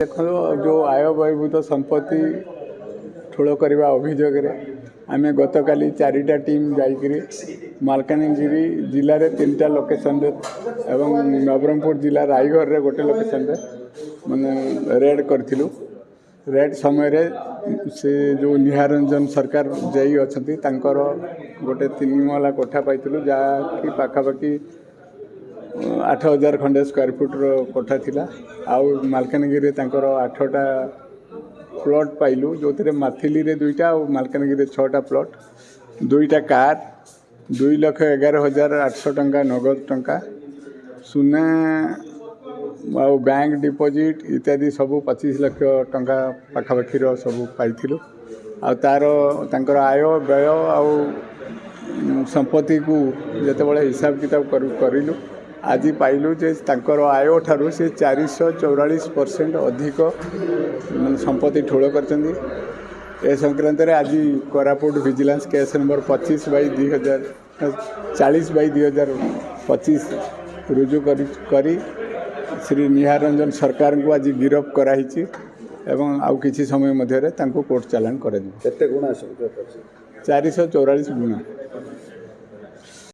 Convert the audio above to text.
देखो जो आय बहिर्भूत संपत्ति ठूल करने अभियोग आम गत काली 4टा टीम जाकरी मालकानगिरी जिले में 3टा लोकेशन एवं नवरंगपुर जिला रायगढ़ रे गोटे लोकेशन माने रेड करूँ। रेड समय से जो निहारंजन सरकार जाई अच्छी गोटे 3 महला कोठा पाई जहाँकि पाखापाखि 8,000 खंडे स्क्वायर फुट कोठा थिला। आउ मालकानगिरी 8टा प्लॉट पाइलु जो थे माथिली रे 2टा और मालकानगिरी 6टा प्लॉट 2टा कार 2,11,800 टंका नगद टंका सुना आउ बैंक डिपोजिट इत्यादि सब 25 लाख टंका पाखापाखि सब पाइथिलु। आ तार आय व्यय आउ संपत्ति को जिते हिसाब किताब करूँ आज पाइलु जे तांकर आय ठारू से 444% अधिक संपत्ति ठूल कर संक्रांत आज कोरापुट विजिलेंस केस नंबर 40/2025 रुजु करी श्री निहारंजन सरकार को आज गिरफ्त कराई एवं आउ किसी समय मध्य कोर्ट चालान कर 444 गुणा।